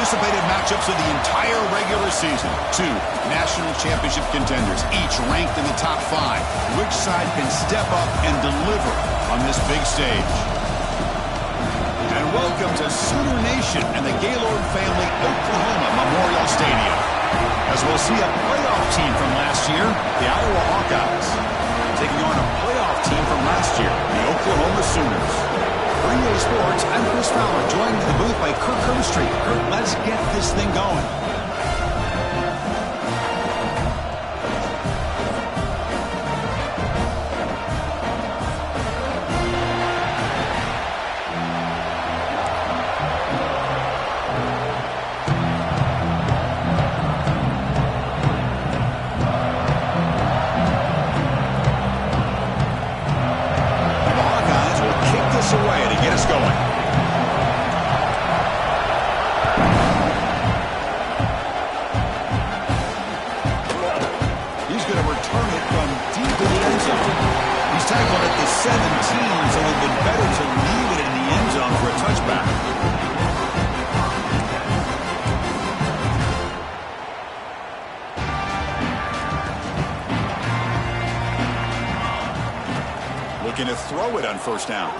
anticipated matchups of the entire regular season. Two national championship contenders, each ranked in the top 5. Which side can step up and deliver on this big stage? And welcome to Sooner Nation and the Gaylord Family Oklahoma Memorial Stadium, as we'll see a playoff team from last year, the Iowa Hawkeyes, taking on a playoff team from last year, the Oklahoma Sooners. For EA Sports, I'm Chris Fowler, joined in the booth by Kirk Herbstreit. Kirk, let's get this thing going. Away to get us going. He's going to return it from deep in the end zone. He's tackled at the 17, so it would have been better to leave it in the end zone for a touchback. Looking to throw it on first down.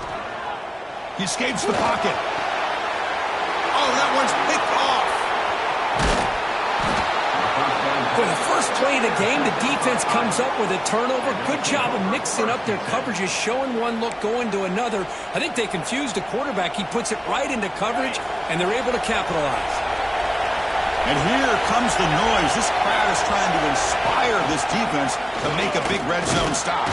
He escapes the pocket. Oh, that one's picked off. For the first play of the game, the defense comes up with a turnover. Good job of mixing up their coverages, showing one look, going to another. I think they confused the quarterback. He puts it right into coverage, and they're able to capitalize. And here comes the noise. This crowd is trying to inspire this defense to make a big red zone stop.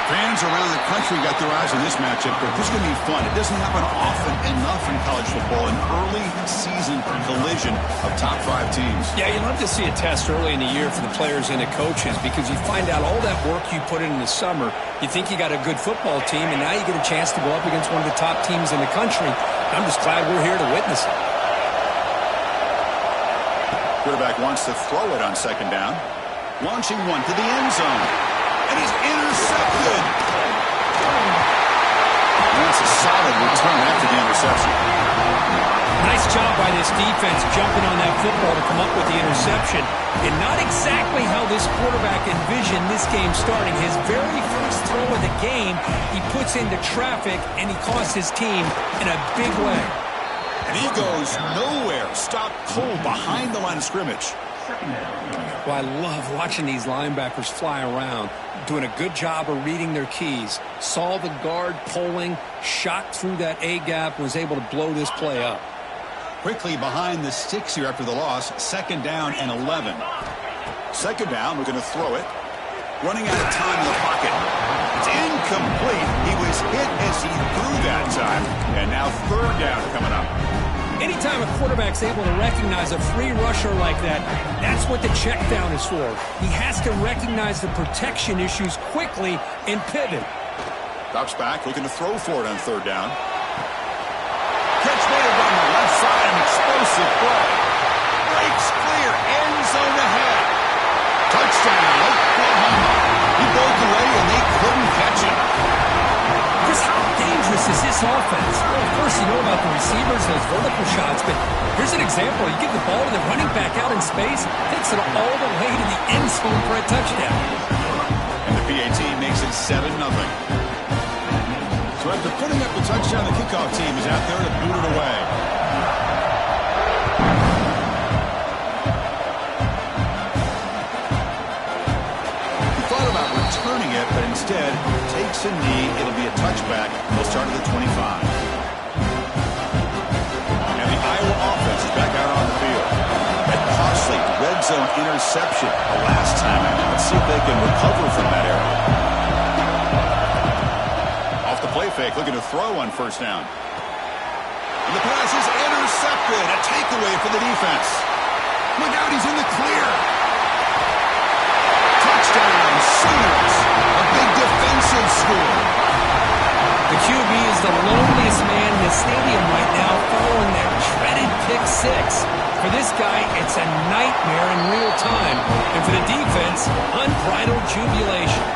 Fans around the country got their eyes on this matchup, but this is going to be fun. It doesn't happen often enough in college football, an early season collision of top 5 teams. Yeah, you love to see a test early in the year for the players and the coaches because you find out all that work you put in the summer. You think you got a good football team, and now you get a chance to go up against one of the top teams in the country. I'm just glad we're here to witness it. Quarterback wants to throw it on second down. Launching one to the end zone. And he's intercepted. And that's a solid return after the interception. Nice job by this defense jumping on that football to come up with the interception. And not exactly how this quarterback envisioned this game starting. His very first throw of the game, he puts into traffic, and he costs his team in a big way. And he goes nowhere. Stopped cold behind the line of scrimmage. Well, I love watching these linebackers fly around, doing a good job of reading their keys. Saw the guard pulling, shot through that A-gap, was able to blow this play up. Quickly behind the sticks here after the loss. Second down and 11. Second down, we're going to throw it. Running out of time in the pocket. It's incomplete. He was hit as he threw that time. And now third down coming up. Anytime a quarterback's able to recognize a free rusher like that, that's what the check down is for. He has to recognize the protection issues quickly and pivot. Drops back, looking to throw for it on third down. Catch made on the left side, an explosive play. Breaks clear, end zone ahead. Touchdown, Oklahoma. He broke away and they couldn't catch him. Chris, how dangerous is this offense? Well, of course, you know about the receivers, those vertical shots, but here's an example. You give the ball to the running back out in space, takes it all the way to the end zone for a touchdown. And the PAT makes it 7-0. So after putting up the touchdown, the kickoff team is out there to boot it away. He thought about returning it, but instead takes a knee. It'll be a touchback. They'll start at the 25. And the Iowa offense is back out on the field. That costly red zone interception the last time. Let's see if they can recover from that error. Off the play fake, looking to throw on first down. And the pass is intercepted. A takeaway for the defense. Look out, he's in the clear. Touchdown, Sooners. A big defensive score. The QB is the loneliest man in the stadium right now following that dreaded pick six. For this guy, it's a nightmare in real time. And for the defense, unbridled jubilation.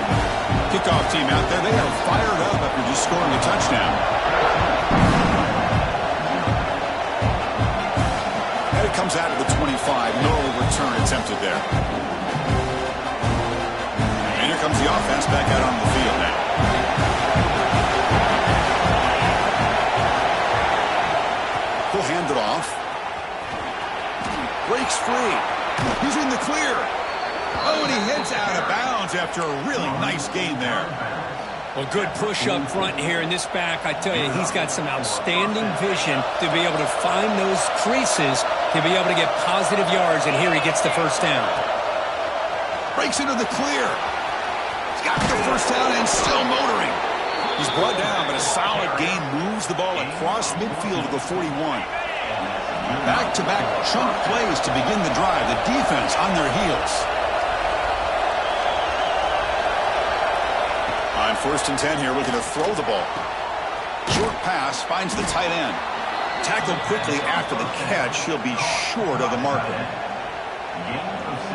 Kickoff team out there, they are fired up after just scoring a touchdown. comes out of the 25. No return attempted there. And here comes the offense back out on the field now. He'll hand it off. Breaks free. He's in the clear. Oh, and he heads out of bounds after a really nice game there. Well, good push up front here in this back. I tell you, he's got some outstanding vision to be able to find those creases, to be able to get positive yards, and here he gets the first down. Breaks into the clear. He's got the first down and still motoring. He's brought down, but a solid gain moves the ball across midfield to the 41. Back-to-back chunk plays to begin the drive. The defense on their heels. On 1st and 10 here, looking to throw the ball. Short pass, finds the tight end. Tackled quickly after the catch. He'll be short of the marker.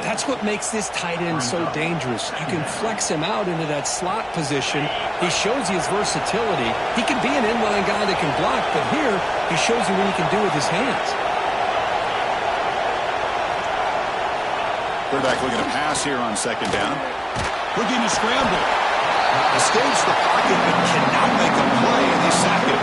That's what makes this tight end so dangerous. You can flex him out into that slot position. He shows you his versatility. He can be an inline guy that can block, but here he shows you what he can do with his hands. Quarterback looking to pass here on 2nd down. Looking to scramble. Escapes the pocket but cannot make a play, and they sack it.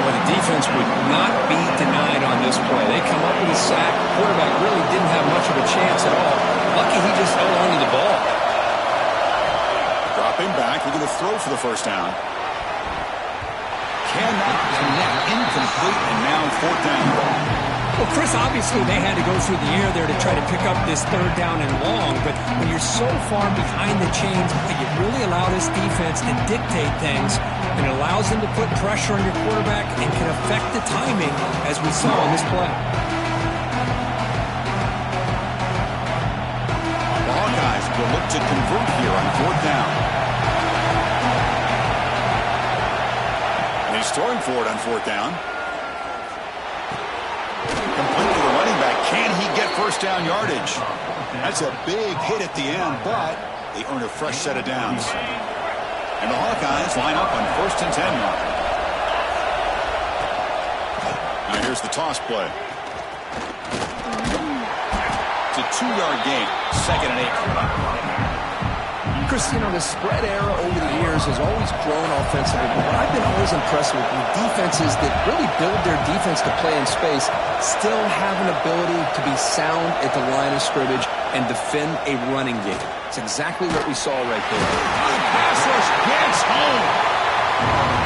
Well, the defense would not be denied on this play. They come up with a sack. Quarterback really didn't have much of a chance at all. Lucky he just held on to the ball. Dropping back, looking to throw for the first down. Cannot connect, incomplete, and now 4th down. Well, Chris, obviously they had to go through the air there to try to pick up this 3rd down and long, but when you're so far behind the chains, you really allow this defense to dictate things, and it allows them to put pressure on your quarterback and can affect the timing, as we saw in this play. The Hawkeyes will look to convert here on 4th down. And he's throwing for it on 4th down. Complete to the running back. Can he get first down yardage? That's a big hit at the end, but they earn a fresh set of downs. And the Hawkeyes line up on 1st and 10 now. Now here's the toss play. It's a 2-yard gain. 2nd and 8. Chris, you know, the spread era over the years has always grown offensively, but what I've been always impressed with defenses that really build their defense to play in space still have an ability to be sound at the line of scrimmage and defend a running game. It's exactly what we saw right there. Pass rush gets home.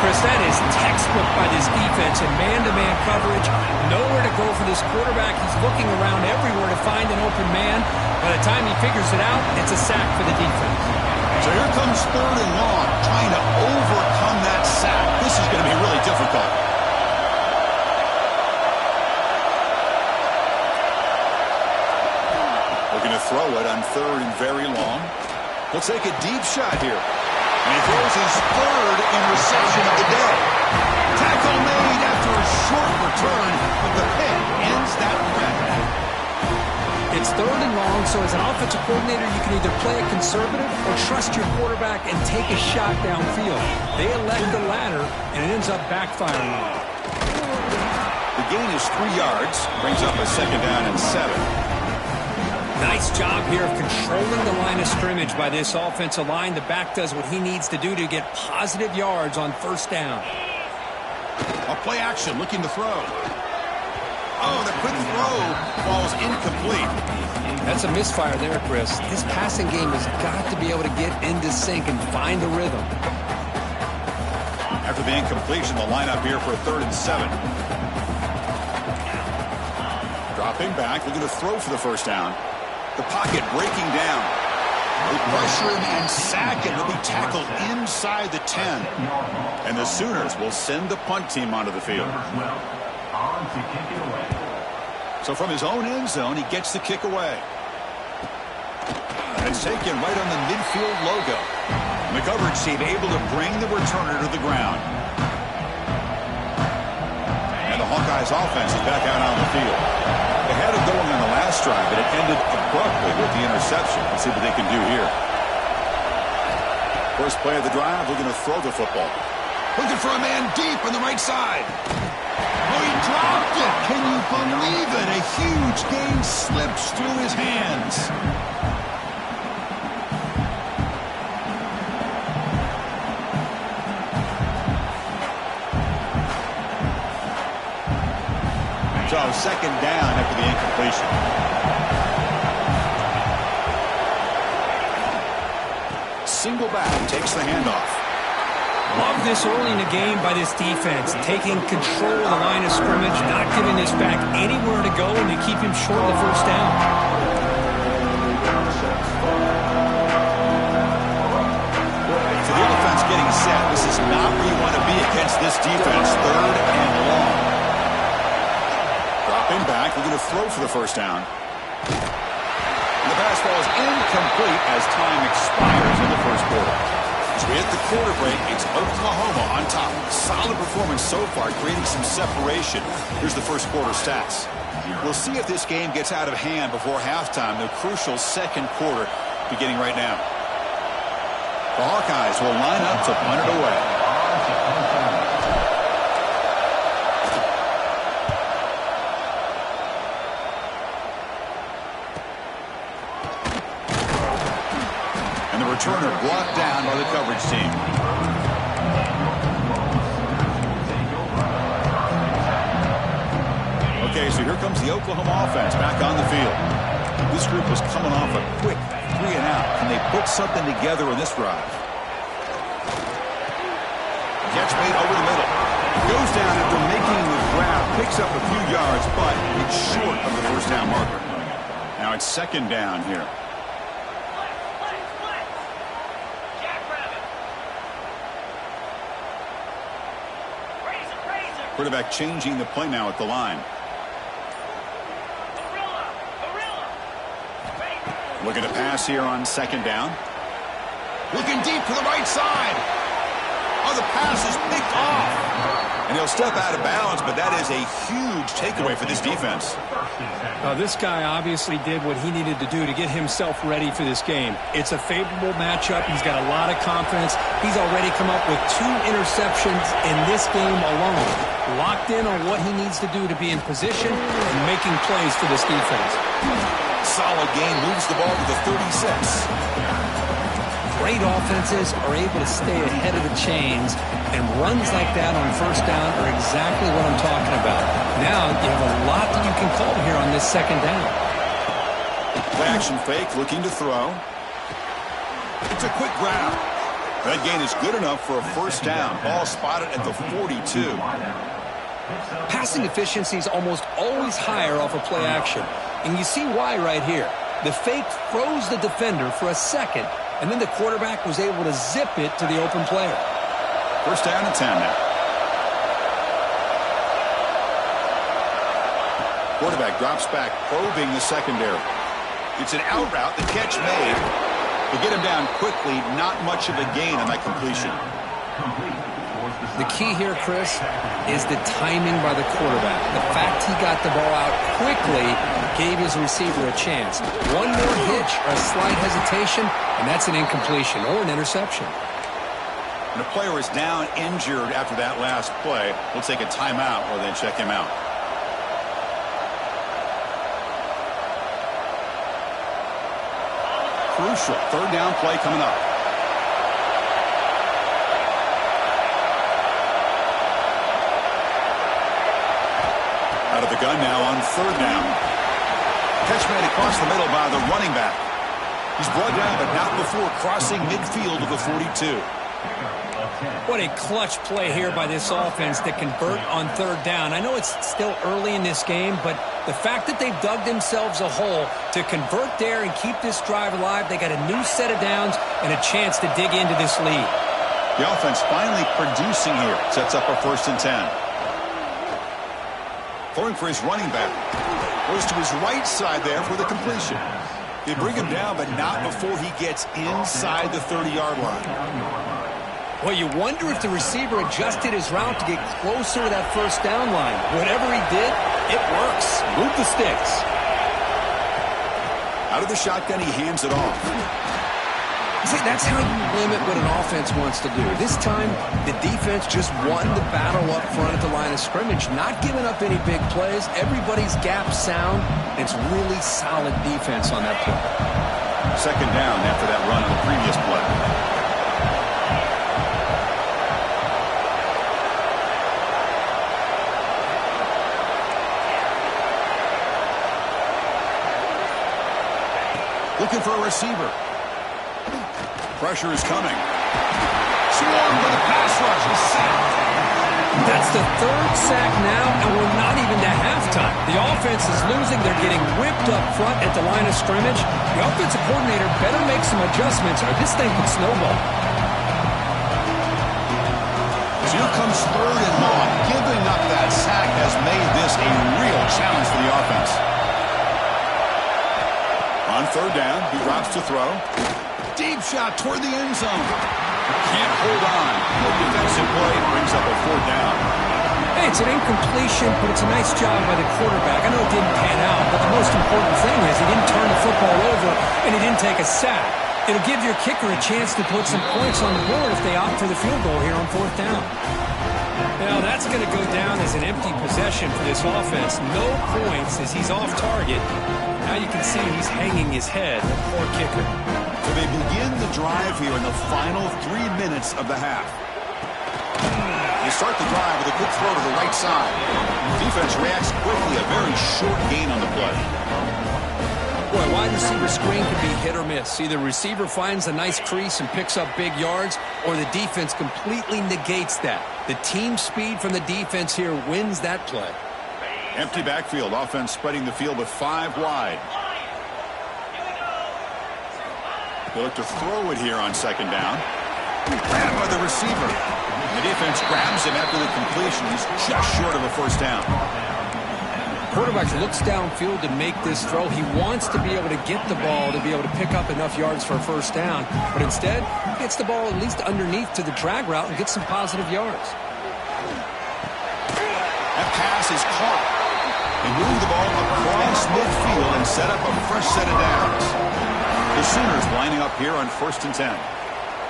Chris, that is textbook by this defense in man-to-man coverage. Nowhere to go for this quarterback. He's looking around everywhere to find an open man. By the time he figures it out, it's a sack for the defense. So here comes 3rd and long, trying to overcome that sack. This is going to be really difficult. Looking to throw it on 3rd and very long. He'll take a deep shot here. And he throws his 3rd interception of the day. Tackle made after a short return, but the pick ends that threat. It's 3rd and long, so as an offensive coordinator, you can either play it conservative or trust your quarterback and take a shot downfield. They elect the latter, and it ends up backfiring on them. The gain is 3 yards, brings up a 2nd down and 7. Nice job here of controlling the line of scrimmage by this offensive line. The back does what he needs to do to get positive yards on 1st down. A play action, looking to throw. Oh, the quick throw falls incomplete. That's a misfire there, Chris. This passing game has got to be able to get into sync and find the rhythm. After the incompletion, the lineup here for a 3rd and 7. Dropping back, looking to throw for the first down. The pocket breaking down. They pressure him and sack him. He'll be tackled inside the 10. And the Sooners will send the punt team onto the field. So from his own end zone, he gets the kick away. And it's taken right on the midfield logo. The coverage team able to bring the returner to the ground. And the Hawkeyes offense is back out on the field. They had it going on the last drive, but it ended abruptly with the interception. Let's see what they can do here. First play of the drive, looking to throw the football. Looking for a man deep on the right side. Oh, he dropped it. Can you believe it? A huge gain slips through his hands. So second down after the incompletion. Single back takes the handoff. Love this early in the game by this defense, taking control of the line of scrimmage, not giving this back anywhere to go, and to keep him short of the first down. So the offense getting set. This is not where you want to be against this defense. Third and long. Dropping back, we're going to throw for the first down. And the pass ball is incomplete as time expires in the first quarter. As we hit the quarter break, it's Oklahoma on top. Solid performance so far, creating some separation. Here's the first quarter stats. We'll see if this game gets out of hand before halftime. The crucial second quarter beginning right now. The Hawkeyes will line up to punt it away. And the returner brought down by the coverage team. Okay, so here comes the Oklahoma offense back on the field. This group was coming off a quick 3-and-out. Can they put something together in this drive? Catch made over the middle. Goes down after making the grab. Picks up a few yards, but it's short of the first down marker. Now it's second down here. Quarterback changing the play now at the line. Looking to pass here on second down. Looking deep to the right side. Oh, the pass is picked off. And he'll step out of bounds, but that is a huge takeaway for this defense. This guy obviously did what he needed to do to get himself ready for this game. It's a favorable matchup. He's got a lot of confidence. He's already come up with 2 interceptions in this game alone. Locked in on what he needs to do to be in position and making plays for this defense. Solid game, moves the ball to the 36. Great offenses are able to stay ahead of the chains, and runs like that on first down are exactly what I'm talking about. Now you have a lot that you can call here on this second down. Play action fake, looking to throw. It's a quick grab. That gain is good enough for a first down. Ball spotted at the 42. Passing efficiency is almost always higher off of play action, and you see why right here. The fake froze the defender for a second, and then the quarterback was able to zip it to the open player. First down and 10 now. Quarterback drops back, probing the secondary. It's an out route, the catch made. To get him down quickly, not much of a gain on that completion. The key here, Chris, is the timing by the quarterback. The fact he got the ball out quickly gave his receiver a chance. One more hitch or a slight hesitation, and that's an incompletion or an interception. And the player is down injured after that last play. We'll take a timeout or then check him out. Crucial third down play coming up. Out of the gun now on third down. Catch made across the middle by the running back. He's brought down, but not before crossing midfield of the 42. What a clutch play here by this offense to convert on third down. I know it's still early in this game, but the fact that they've dug themselves a hole to convert there and keep this drive alive, they got a new set of downs and a chance to dig into this lead. The offense finally producing here. Sets up a 1st and 10. Throwing for his running back. Goes to his right side there for the completion. They bring him down, but not before he gets inside the 30-yard line. Well, you wonder if the receiver adjusted his route to get closer to that first down line. Whatever he did, it works. Move the sticks. Out of the shotgun, he hands it off. See, that's how you limit what an offense wants to do. This time, the defense just won the battle up front at the line of scrimmage, not giving up any big plays. Everybody's gap sound, and it's really solid defense on that play. Second down after that run on the previous play. Looking for a receiver. Pressure is coming. Swarmed with a pass rush. A sack. That's the third sack now, and we're not even to halftime. The offense is losing. They're getting whipped up front at the line of scrimmage. The offensive coordinator better make some adjustments, or this thing could snowball. So here comes third and long. Giving up that sack has made this a real challenge for the offense. On third down, he drops to throw. Deep shot toward the end zone. Can't hold on. No defensive play, brings up a fourth down. Hey, it's an incompletion, but it's a nice job by the quarterback. I know it didn't pan out, but the most important thing is he didn't turn the football over and he didn't take a sack. It'll give your kicker a chance to put some points on the board if they opt for the field goal here on fourth down. Now, that's going to go down as an empty possession for this offense. No points as he's off target. Now you can see he's hanging his head. Poor kicker. So they begin the drive here in the final 3 minutes of the half. They start the drive with a quick throw to the right side. The defense reacts quickly. A very short gain on the play. Boy, wide receiver screen can be hit or miss. Either receiver finds a nice crease and picks up big yards, or the defense completely negates that. The team speed from the defense here wins that play. Empty backfield. Offense spreading the field with 5 wide. They look to throw it here on second down. Grabbed by the receiver. The defense grabs him after the completion. He's just short of a first down. Quarterback looks downfield to make this throw. He wants to be able to get the ball to be able to pick up enough yards for a first down. But instead, he gets the ball at least underneath to the drag route and gets some positive yards. That pass is caught. They move the ball across midfield and set up a fresh set of downs. The Sooners lining up here on 1st and 10.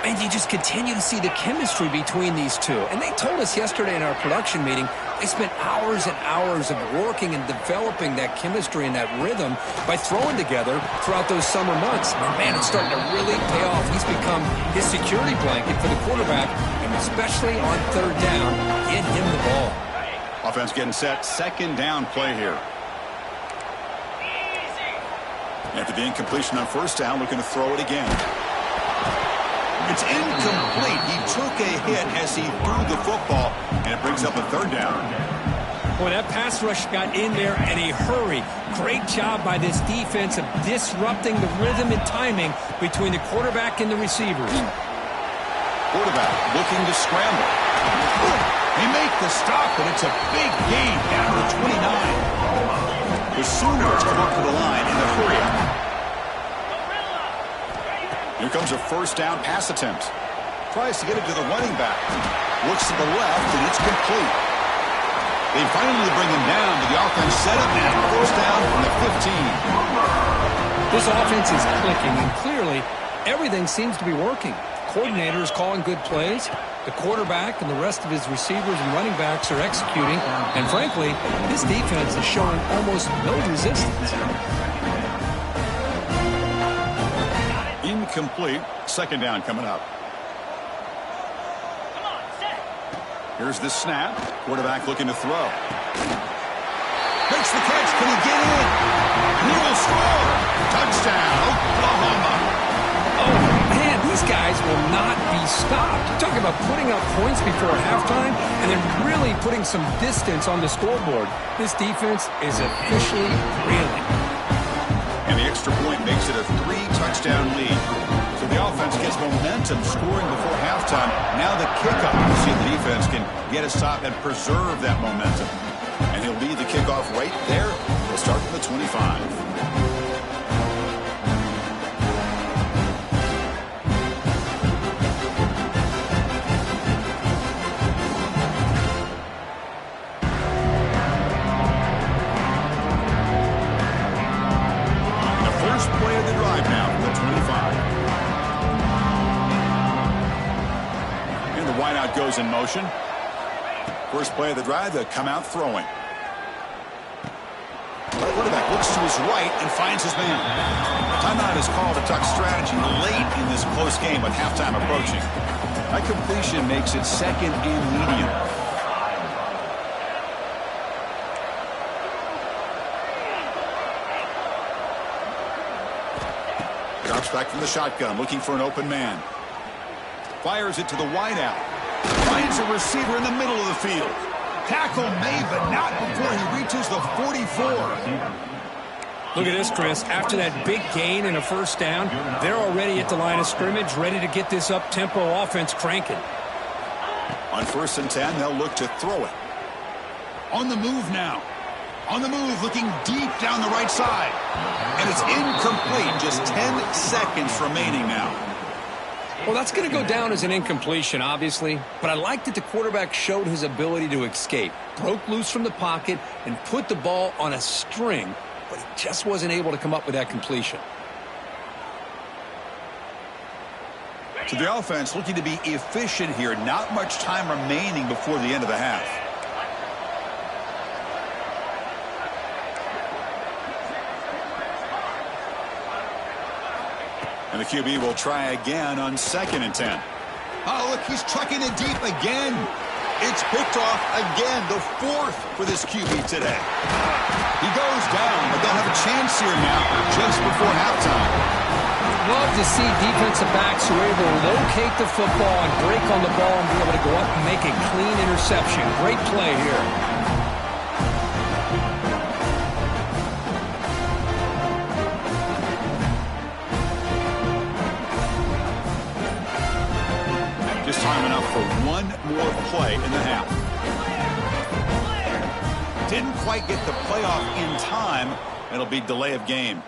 And you just continue to see the chemistry between these two. And they told us yesterday in our production meeting, they spent hours and hours of working and developing that chemistry and that rhythm by throwing together throughout those summer months. And man, it's starting to really pay off. He's become his security blanket for the quarterback, and especially on third down, get him the ball. Offense getting set. Second down play here. After the incompletion on first down, looking to throw it again. It's incomplete. He took a hit as he threw the football, and it brings up a third down. Boy, that pass rush got in there in a hurry. Great job by this defense of disrupting the rhythm and timing between the quarterback and the receivers. Quarterback looking to scramble. They make the stop, but it's a big gain down to 29. The Sooners come up to the line in the hurry up. Here comes a first down pass attempt. Tries to get it to the running back. Looks to the left, and it's complete. They finally bring him down, but the offense set up now. First down from the 15. This offense is clicking, and clearly everything seems to be working. Coordinator is calling good plays. The quarterback and the rest of his receivers and running backs are executing. And frankly, this defense is showing almost no resistance. Incomplete. Second down coming up. Here's the snap. Quarterback looking to throw. Makes the catch. Can he get in? He will score. Touchdown, Oklahoma. Oh, man, these guys will not be stopped. You're talking about putting up points before halftime and then really putting some distance on the scoreboard. This defense is officially reeling. And the extra point makes it a 3-touchdown lead. So the offense gets momentum scoring before halftime. Now the kickoff. We'll see if the defense can get a stop and preserve that momentum. And he'll lead the kickoff right there. We'll start from the 25. Play of the drive now from the 25. receivers in motion. First play of the drive, they'll come out throwing. The quarterback looks to his right and finds his man. Timeout is called to tuck strategy late in this close game with halftime approaching. That completion makes it second and medium. Drops back from the shotgun, looking for an open man. Fires it to the wideout. Finds a receiver in the middle of the field. Tackle made, but not before he reaches the 44. Look at this, Chris. After that big gain and a first down, they're already at the line of scrimmage, ready to get this up-tempo offense cranking. On 1st and 10, they'll look to throw it. On the move now. On the move, looking deep down the right side. And it's incomplete. Just 10 seconds remaining now. Well, that's going to go down as an incompletion, obviously. But I like that the quarterback showed his ability to escape. Broke loose from the pocket and put the ball on a string. But he just wasn't able to come up with that completion. So the offense looking to be efficient here. Not much time remaining before the end of the half. And the QB will try again on 2nd and 10. Oh, look, he's trucking it deep again. It's picked off again, the 4th for this QB today. He goes down, but they'll have a chance here now just before halftime. Love to see defensive backs who are able to locate the football and break on the ball and be able to go up and make a clean interception. Great play here. Time enough for one more play in the half. Didn't quite get the playoff in time. It'll be delay of game.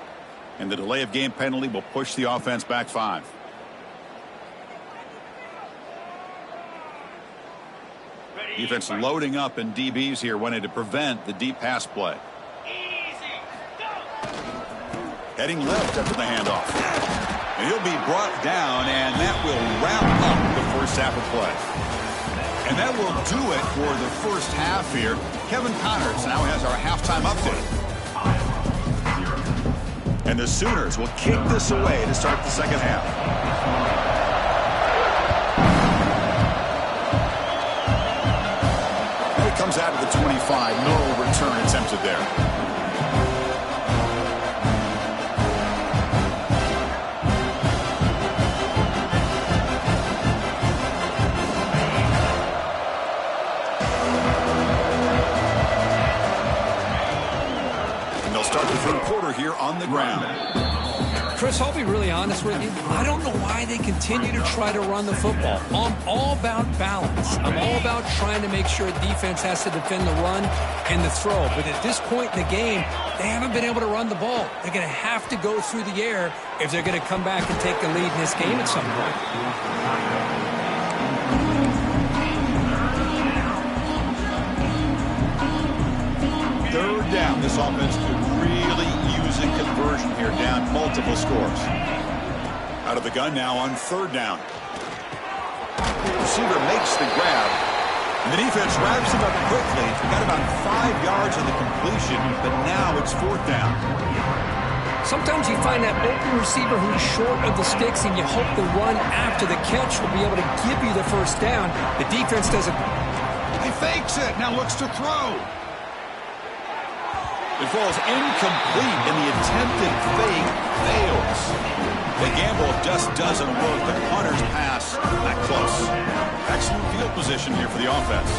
And the delay of game penalty will push the offense back 5. Defense loading up in DBs here, wanting to prevent the deep pass play. Heading left after the handoff. And he'll be brought down, and that will wrap up the first half of play. And that will do it for the first half here. Kevin Connors now has our halftime update. And the Sooners will kick this away to start the second half. And it comes out of the 25. No return attempted there. Third quarter here on the ground. Chris, I'll be really honest with you. I don't know why they continue to try to run the football. I'm all about balance. I'm all about trying to make sure defense has to defend the run and the throw. But at this point in the game, they haven't been able to run the ball. They're going to have to go through the air if they're going to come back and take the lead in this game at some point. Third down. This offense could really use a conversion here, down multiple scores. Out of the gun now on 3rd down. Receiver makes the grab. And the defense wraps him up quickly. Got about 5 yards on the completion, but now it's 4th down. Sometimes you find that open receiver who's short of the sticks, and you hope the run after the catch will be able to give you the first down. The defense doesn't. He fakes it. Now looks to throw. It falls incomplete, and the attempted fake fails. The gamble just doesn't work. The punter's pass not close. Excellent field position here for the offense.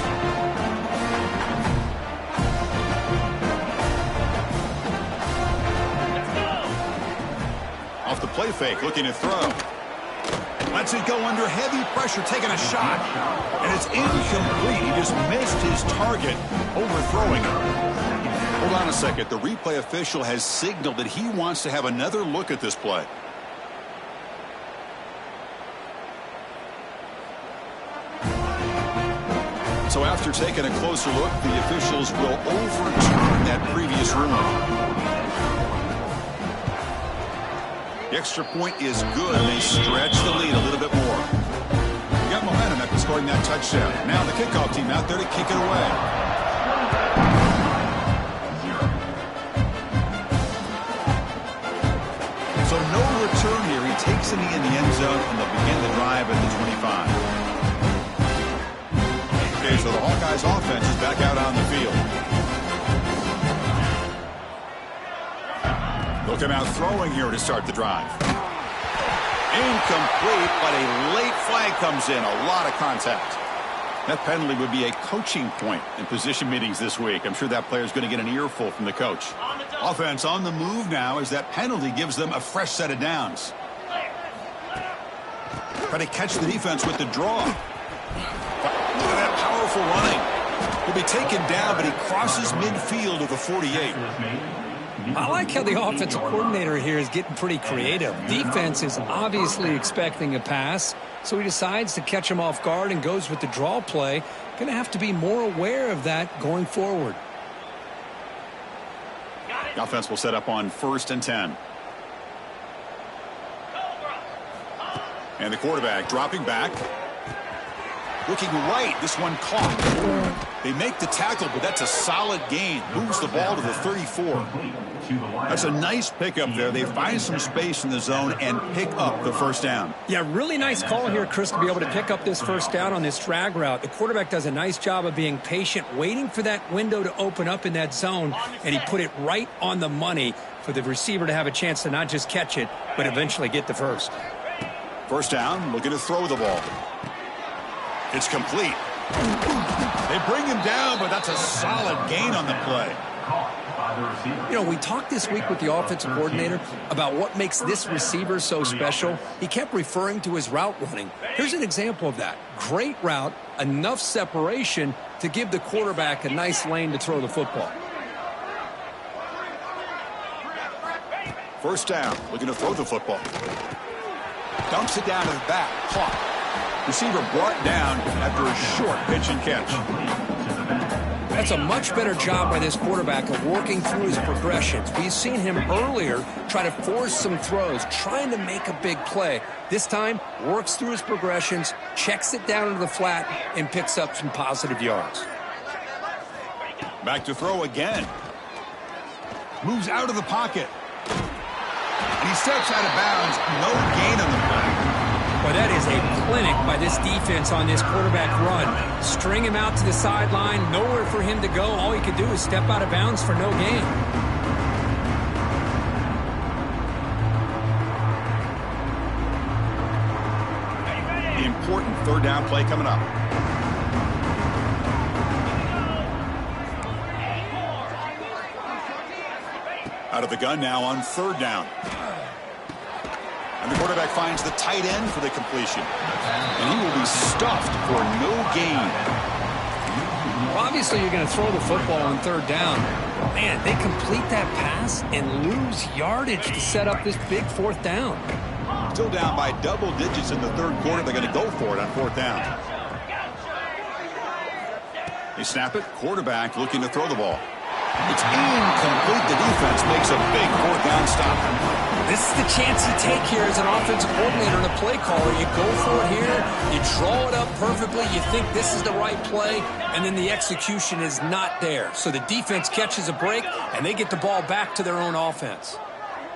Off the play fake, looking to throw. Lets it go under heavy pressure, taking a shot. And it's incomplete. He just missed his target, overthrowing it. Hold on a second. The replay official has signaled that he wants to have another look at this play. So after taking a closer look, the officials will overturn that previous ruling. The extra point is good. They stretch the lead a little bit more. You got momentum at this scoring that touchdown. Now the kickoff team out there to kick it away. So no return here. He takes it in the end zone, and they'll begin the drive at the 25. Okay, so the Hawkeyes offense is back out on the field. They'll come out throwing here to start the drive. Incomplete, but a late flag comes in. A lot of contact. That penalty would be a coaching point in position meetings this week. I'm sure that player's going to get an earful from the coach. Offense on the move now as that penalty gives them a fresh set of downs. Try to catch the defense with the draw. Look at that powerful running. He'll be taken down, but he crosses midfield of the 48. I like how the offensive coordinator here is getting pretty creative. Defense is obviously expecting a pass, so he decides to catch him off guard and goes with the draw play. Going to have to be more aware of that going forward. The offense will set up on 1st and 10. And the quarterback dropping back. Looking right, this one caught. They make the tackle, but that's a solid gain. Moves the ball to the 34. That's a nice pickup there. They find some space in the zone and pick up the first down. Yeah, really nice call here, Chris, to be able to pick up this first down on this drag route. The quarterback does a nice job of being patient, waiting for that window to open up in that zone, and he put it right on the money for the receiver to have a chance to not just catch it, but eventually get the first. First down, looking to throw the ball. It's complete. They bring him down, but that's a solid gain on the play. You know, we talked this week with the offensive coordinator about what makes this receiver so special. He kept referring to his route running. Here's an example of that. Great route, enough separation to give the quarterback a nice lane to throw the football. First down, looking to throw the football. Dumps it down to the back, caught. Receiver brought down after a short pitch and catch. That's a much better job by this quarterback of working through his progressions. We've seen him earlier try to force some throws, trying to make a big play. This time, works through his progressions, checks it down into the flat, and picks up some positive yards. Back to throw again. Moves out of the pocket. And he steps out of bounds. No gain on the play. Well, that is a clinic by this defense on this quarterback run. String him out to the sideline, nowhere for him to go. All he could do is step out of bounds for no gain. The important third down play coming up. Out of the gun now on 3rd down. And the quarterback finds the tight end for the completion. And he will be stuffed for no gain. Well, obviously, you're going to throw the football on 3rd down. Man, they complete that pass and lose yardage to set up this big 4th down. Still down by double digits in the 3rd quarter. They're going to go for it on 4th down. They snap it. Quarterback looking to throw the ball. It's incomplete. The defense makes a big 4th down stop. This is the chance you take here as an offensive coordinator and a play caller. You go for it here, you draw it up perfectly, you think this is the right play, and then the execution is not there. So the defense catches a break, and they get the ball back to their own offense.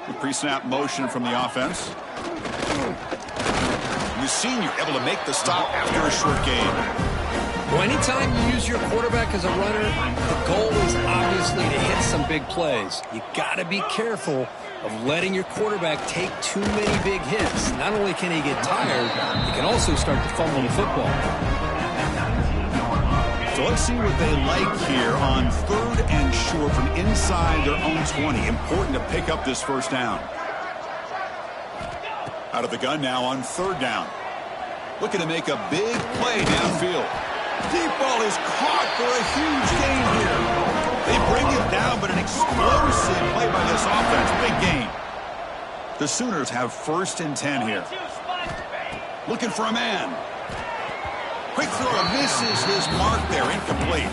The pre-snap motion from the offense. The senior able to make the stop after a short gain. Well, anytime you use your quarterback as a runner, the goal is obviously to hit some big plays. You got to be careful of letting your quarterback take too many big hits. Not only can he get tired, he can also start to fumble the football. So let's see what they like here on 3rd and short from inside their own 20. Important to pick up this first down. Out of the gun now on 3rd down. Looking to make a big play downfield. Deep ball is caught for a huge gain here. They bring it down, but an explosive play by this offense. Big gain. The Sooners have 1st and 10 here. Looking for a man. Quick throw, misses his mark there, incomplete.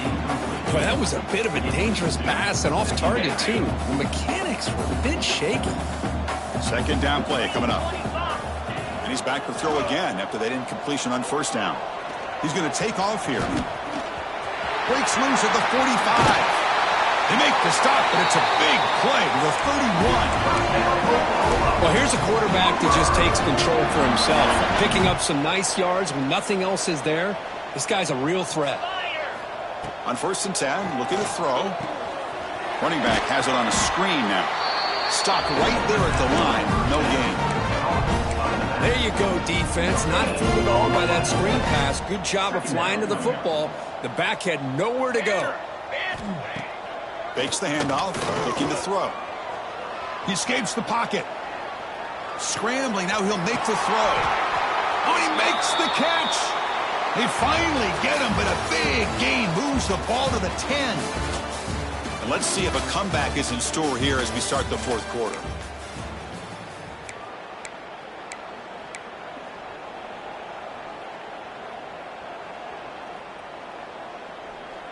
Well, that was a bit of a dangerous pass and off target, too. The mechanics were a bit shaky. 2nd down play coming up. And he's back to throw again after that incompletion on 1st down. He's going to take off here. Breaks loose at the 45. They make the stop, but it's a big play to the 31. Well, here's a quarterback that just takes control for himself, picking up some nice yards when nothing else is there. This guy's a real threat. On 1st and 10, looking to throw. Running back has it on a screen now. Stopped right there at the line. No gain. There you go, defense. Not fooled at all by that screen pass. Good job of flying to the football. The back had nowhere to go. Fakes the handoff, looking to throw. He escapes the pocket. Scrambling, now he'll make the throw. Oh, he makes the catch. They finally get him, but a big gain moves the ball to the 10. And let's see if a comeback is in store here as we start the 4th quarter.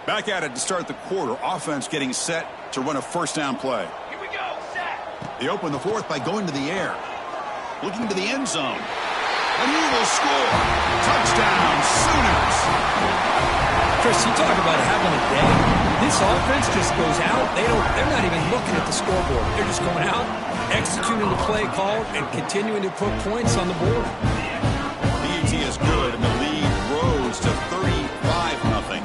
Back at it to start the quarter. Offense getting set to run a 1st down play. Here we go, set. They open the 4th by going to the air. Looking to the end zone. And he will score. Touchdown, Sooners. Chris, you talk about having a day. This offense just goes out. They're not even looking at the scoreboard. They're just going out, executing the play call, and continuing to put points on the board. PAT is good, and the lead rose to 35-0.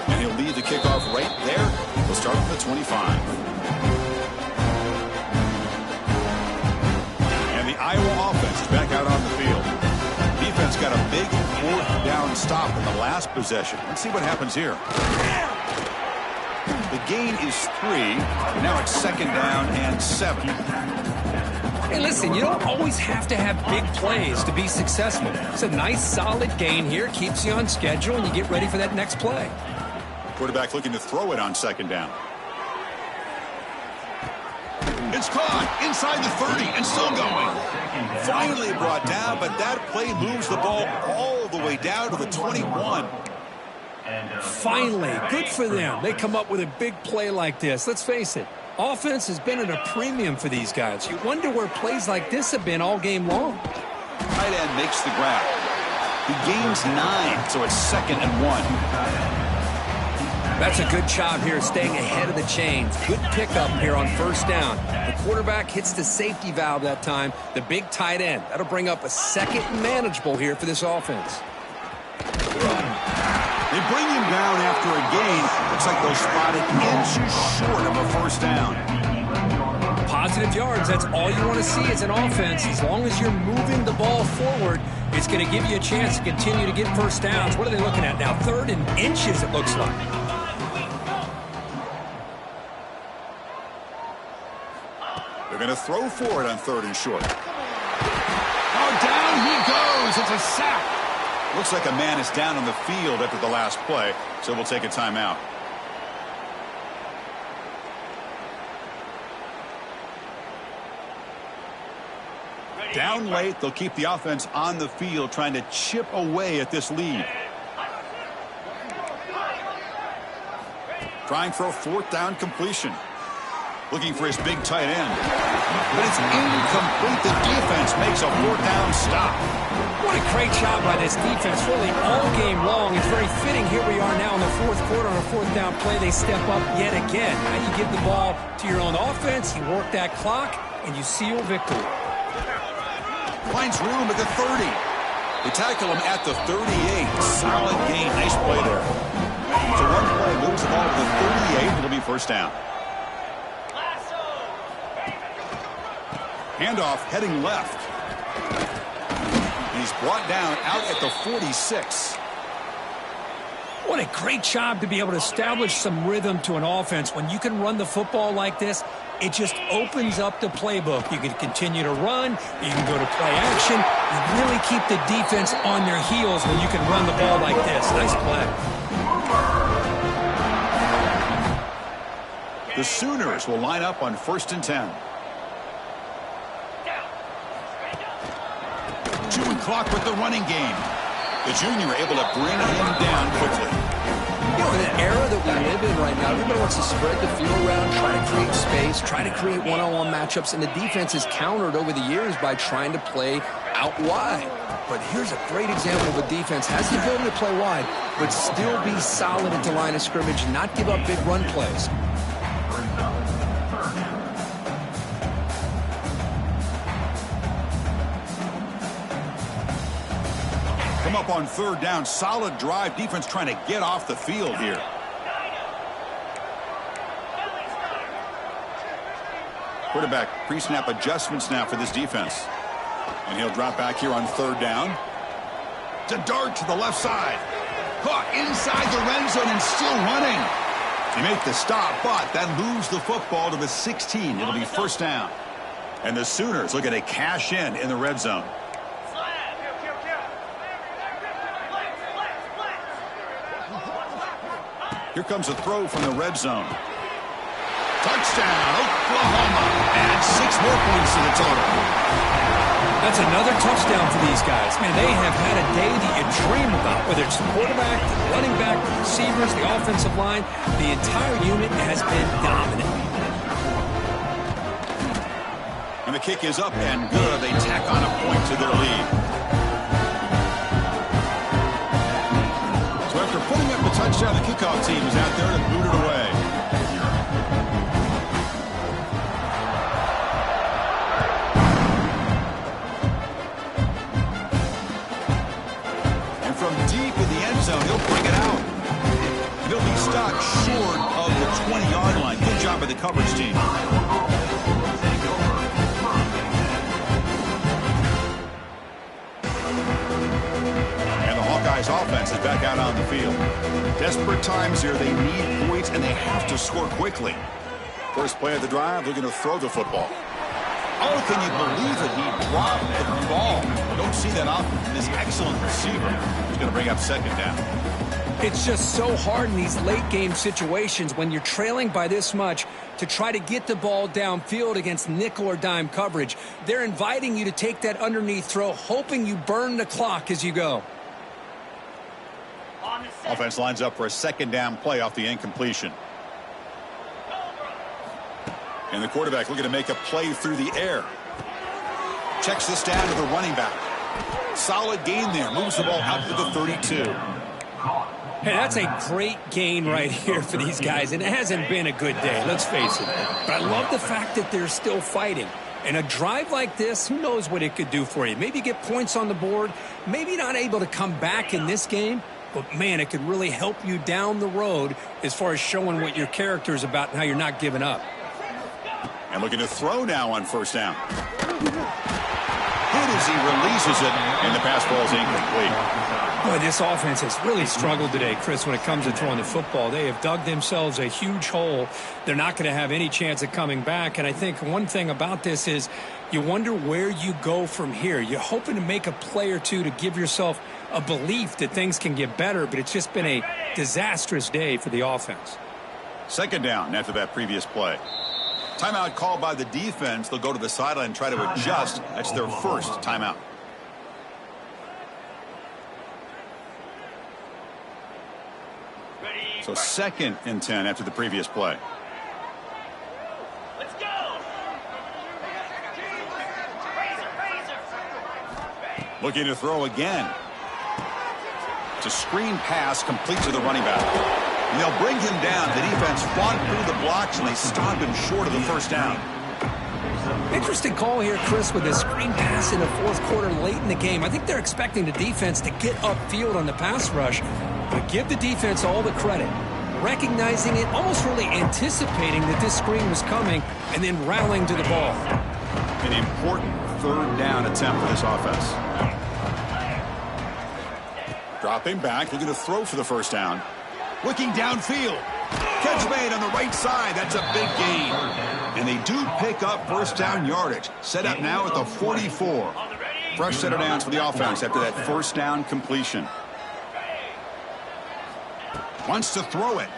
And he'll lead the kickoff right there. We'll start with the 25. And the Iowa offense is back out on the field. Defense got a big 4th down stop in the last possession. Let's see what happens here. The gain is 3. Now it's 2nd down and 7. Hey, listen, you don't always have to have big plays to be successful. It's a nice, solid gain here. Keeps you on schedule, and you get ready for that next play. Quarterback looking to throw it on 2nd down. It's caught inside the 30 and still going. Finally brought down, but that play moves the ball all the way down to the 21. Finally, good for them. They come up with a big play like this. Let's face it, offense has been at a premium for these guys. You wonder where plays like this have been all game long. Tight end makes the grab. He gains 9, so it's 2nd and 1. That's a good job here staying ahead of the chains. Good pickup here on 1st down. The quarterback hits the safety valve that time, the big tight end. That'll bring up a 2nd and manageable here for this offense. They bring him down after a gain. Looks like they'll spot it inches short of a 1st down. Positive yards, that's all you want to see as an offense. As long as you're moving the ball forward, it's going to give you a chance to continue to get 1st downs. What are they looking at now? 3rd and inches, it looks like. They're going to throw for it on 3rd and short. Oh, down he goes. It's a sack. Looks like a man is down on the field after the last play, so we'll take a timeout. Down late, they'll keep the offense on the field trying to chip away at this lead. Trying for a 4th down completion. Looking for his big tight end. But it's incomplete. The defense makes a 4th down stop. What a great job by this defense, really all game long. It's very fitting. Here we are now in the 4th quarter on a 4th down play. They step up yet again. Now you give the ball to your own offense, you work that clock, and you seal victory. Finds room at the 30. They tackle him at the 38. Solid gain. Nice play there. So one play moves the ball to the 38. It'll be 1st down. Handoff heading left. And he's brought down out at the 46. What a great job to be able to establish some rhythm to an offense. When you can run the football like this, it just opens up the playbook. You can continue to run. You can go to play action. You really keep the defense on their heels when you can run the ball like this. Nice play. The Sooners will line up on 1st and 10. Chewing clock with the running game. The junior able to bring him down quickly. You know, in the era that we live in right now, everybody wants to spread the field around, try to create space, try to create one-on-one matchups, and the defense is countered over the years by trying to play out wide. But here's a great example of a defense has the ability to play wide, but still be solid at the line of scrimmage, not give up big run plays. Come up on third down. Solid drive. Defense trying to get off the field here. Quarterback pre-snap adjustments now for this defense. And he'll drop back here on third down. To dart to the left side. Caught inside the red zone and still running. He made the stop, but that moves the football to the 16. It'll be first down. And the Sooners looking to cash in the red zone. Here comes a throw from the red zone. Touchdown, Oklahoma. And 6 more points to the total. That's another touchdown for these guys. Man, they have had a day that you dream about, whether it's the quarterback, the running back, the receivers, the offensive line. The entire unit has been dominant. And the kick is up and good. They tack on a point to their lead. So after putting up the touchdown, the kickoff team is out there to boot it away. He'll bring it out. And he'll be stopped short of the 20-yard line. Good job by the coverage team. And the Hawkeyes offense is back out on the field. Desperate times here. They need points, and they have to score quickly. First play of the drive, looking to throw the football. Oh, can you believe it? He dropped the ball. Don't see that often from this excellent receiver. He's going to bring up second down. It's just so hard in these late-game situations when you're trailing by this much to try to get the ball downfield against nickel or dime coverage. They're inviting you to take that underneath throw, hoping you burn the clock as you go. Offense lines up for a second down play off the incompletion. And the quarterback looking to make a play through the air. Checks this down to the running back. Solid gain there. Moves the ball out to the 32. Hey, that's a great gain right here for these guys. And it hasn't been a good day, let's face it. But I love the fact that they're still fighting. And a drive like this, who knows what it could do for you. Maybe get points on the board. Maybe not able to come back in this game. But, man, it could really help you down the road as far as showing what your character is about and how you're not giving up. And looking to throw now on first down. Good as he releases it, and the pass ball is incomplete. Boy, this offense has really struggled today, Chris, when it comes to throwing the football. They have dug themselves a huge hole. They're not going to have any chance of coming back. And I think one thing about this is you wonder where you go from here. You're hoping to make a play or two to give yourself a belief that things can get better, but it's just been a disastrous day for the offense. Second down after that previous play. Timeout called by the defense. They'll go to the sideline and try to adjust. That's their first timeout. So 2nd and 10 after the previous play. Let's go. Looking to throw again. It's a screen pass complete to the running back. And they'll bring him down. The defense fought through the blocks, and they stopped him short of the first down. Interesting call here, Chris, with this screen pass in the fourth quarter late in the game. I think they're expecting the defense to get upfield on the pass rush, but give the defense all the credit. Recognizing it, almost really anticipating that this screen was coming, and then rallying to the ball. An important third down attempt for this offense. Dropping back, looking to throw for the first down. Looking downfield. Catch made on the right side. That's a big gain. And they do pick up first down yardage. Set up now at the 44. Fresh set of downs for the offense after that first down completion. Wants to throw it.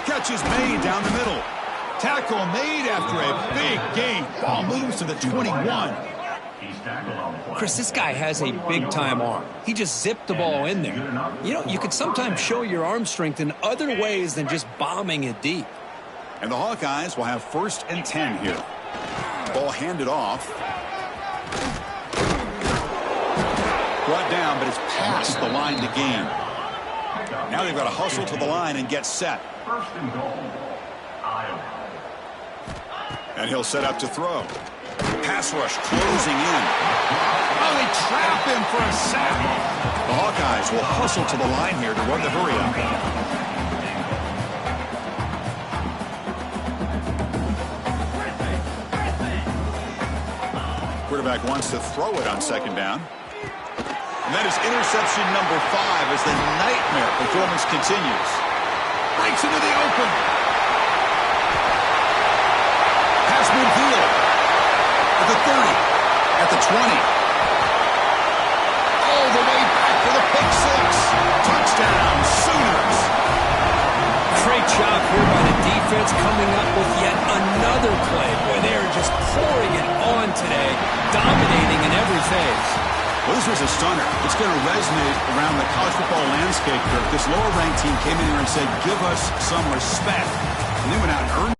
Catch is made down the middle. Tackle made after a big gain. Ball moves to the 21. Chris, this guy has a big-time arm. He just zipped the ball in there. You know, you can sometimes show your arm strength in other ways than just bombing it deep. And the Hawkeyes will have 1st and 10 here. Ball handed off. Brought down, but it's past the line to gain. Now they've got to hustle to the line and get set. And he'll set up to throw. Pass rush closing in. Oh, they trap him for a sack. The Hawkeyes will hustle to the line here to run the hurry-up. Quarterback wants to throw it on 2nd down. And that is interception number 5 as the nightmare performance continues. Breaks into the open. Has been healed. At the 30. At the 20. All the way back for the pick 6. Touchdown, Sooners. Great job here by the defense coming up with yet another play. Boy, they are just pouring it on today, dominating in every phase. Well, this was a stunner. It's going to resonate around the college football landscape here. This lower-ranked team came in here and said, give us some respect. And they went out and earned